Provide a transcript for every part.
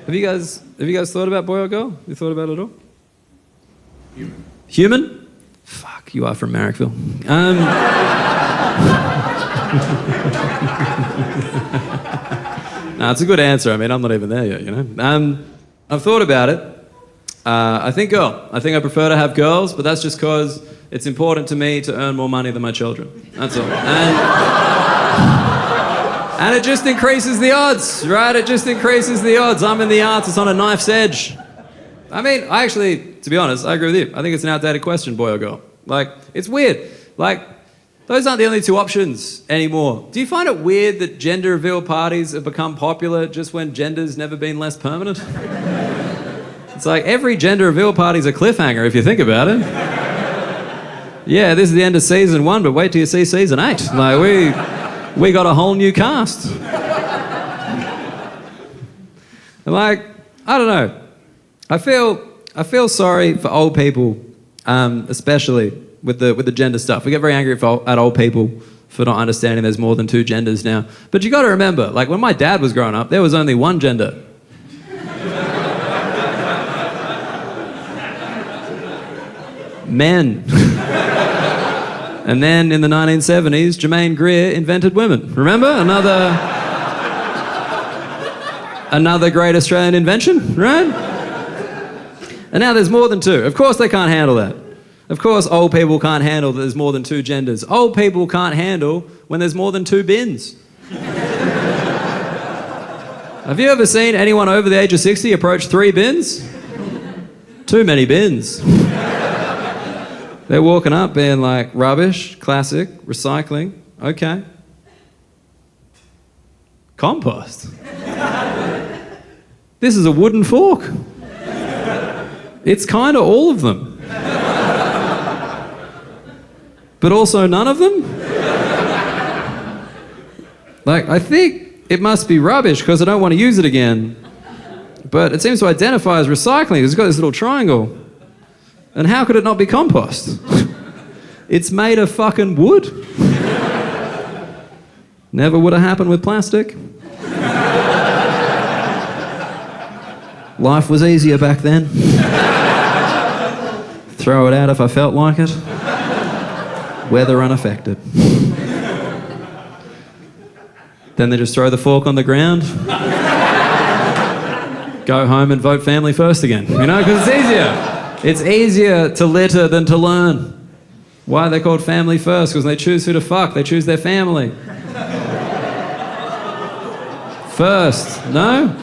Have you guys thought about boy or girl? You thought about it at all? Human? Fuck, you are from Marrickville. No, it's a good answer. I mean, I'm not even there yet, you know. I've thought about it. I think girl. I think I prefer to have girls, but that's just because it's important to me to earn more money than my children. That's all. And it just increases the odds, right? It just increases the odds. I'm in the arts. It's on a knife's edge. I mean, to be honest, I agree with you. I think it's an outdated question, boy or girl. Like, it's weird. Like, those aren't the only two options anymore. Do you find it weird that gender reveal parties have become popular just when gender's never been less permanent? It's like every gender reveal party's a cliffhanger if you think about it. Yeah, this is the end of season 1, but wait till you see season 8. Like, we got a whole new cast. And like, I don't know. I feel sorry for old people, especially with the gender stuff. We get very angry at old people for not understanding there's more than 2 genders now. But you got to remember, like when my dad was growing up, there was only 1 gender. Men. And then in the 1970s, Jermaine Greer invented women. Remember? Another great Australian invention, right? And now there's more than 2. Of course they can't handle that. Of course old people can't handle that there's more than 2 genders. Old people can't handle when there's more than 2 bins. Have you ever seen anyone over the age of 60 approach 3 bins? Too many bins. They're walking up being like, rubbish, classic, recycling, okay. Compost. This is a wooden fork. It's kind of all of them. But also none of them? Like, I think it must be rubbish because I don't want to use it again. But it seems to identify as recycling. It's got this little triangle. And how could it not be compost? It's made of fucking wood. Never would have happened with plastic. Life was easier back then. Throw it out if I felt like it. Weather unaffected. Then they just throw the fork on the ground. Go home and vote family first again. You know, because it's easier. It's easier to litter than to learn. Why are they called family first? Because they choose who to fuck. They choose their family. First. No?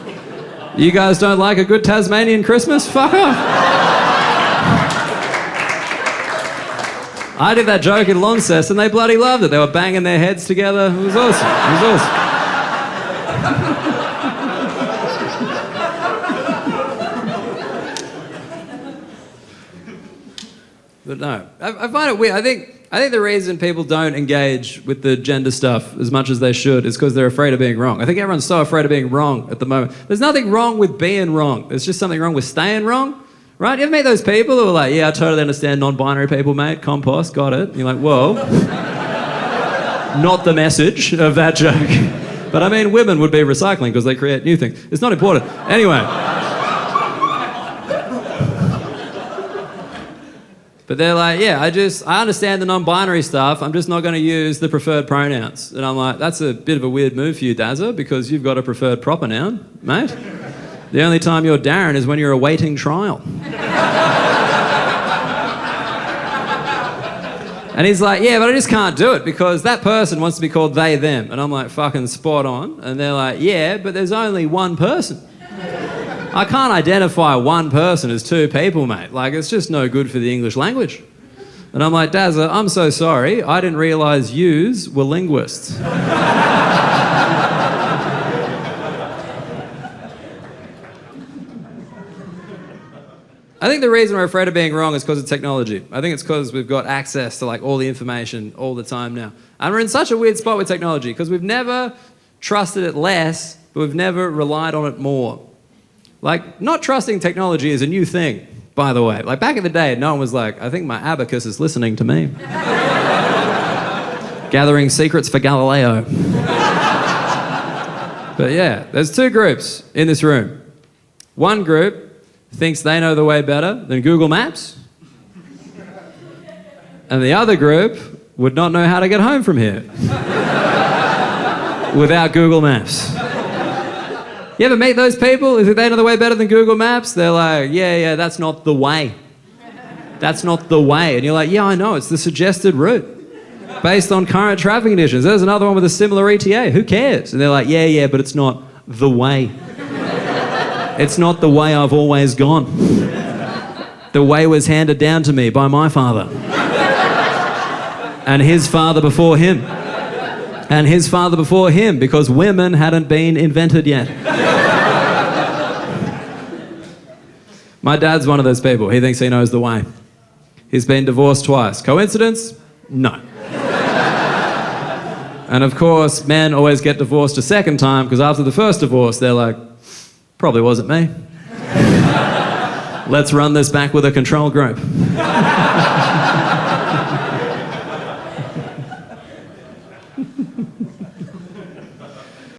You guys don't like a good Tasmanian Christmas? Fuck off. I did that joke in Launceston and they bloody loved it. They were banging their heads together. It was awesome. It was awesome. But no, I find it weird. I think the reason people don't engage with the gender stuff as much as they should is because they're afraid of being wrong. I think everyone's so afraid of being wrong at the moment. There's nothing wrong with being wrong. There's just something wrong with staying wrong, right? You ever meet those people who are like, yeah, I totally understand non-binary people, mate. Compost, got it. And you're like, whoa. Not the message of that joke. But I mean, women would be recycling because they create new things. It's not important. Anyway. But they're like, yeah, I understand the non-binary stuff. I'm just not going to use the preferred pronouns. And I'm like, that's a bit of a weird move for you, Dazza, because you've got a preferred proper noun, mate. The only time you're Darren is when you're awaiting trial. And he's like, yeah, but I just can't do it because that person wants to be called they, them. And I'm like, fucking spot on. And they're like, yeah, but there's only one person. I can't identify one person as 2 people, mate. Like, it's just no good for the English language. And I'm like, Dazza, I'm so sorry. I didn't realise yous were linguists. I think the reason we're afraid of being wrong is because of technology. I think it's because we've got access to like all the information all the time now. And we're in such a weird spot with technology because we've never trusted it less, but we've never relied on it more. Like, not trusting technology is a new thing, by the way. Like, back in the day, no one was like, I think my abacus is listening to me. Gathering secrets for Galileo. But yeah, there's 2 groups in this room. One group thinks they know the way better than Google Maps. And the other group would not know how to get home from here without Google Maps. You ever meet those people? Is it they know the way better than Google Maps? They're like, yeah, that's not the way. That's not the way. And you're like, yeah, I know, it's the suggested route based on current traffic conditions. There's another one with a similar ETA. Who cares? And they're like, yeah, but it's not the way. It's not the way I've always gone. The way was handed down to me by my father. And his father before him. And his father before him, because women hadn't been invented yet. My dad's one of those people. He thinks he knows the way. He's been divorced twice. Coincidence? No. And of course, men always get divorced a second time, because after the first divorce, they're like, probably wasn't me. Let's run this back with a control group.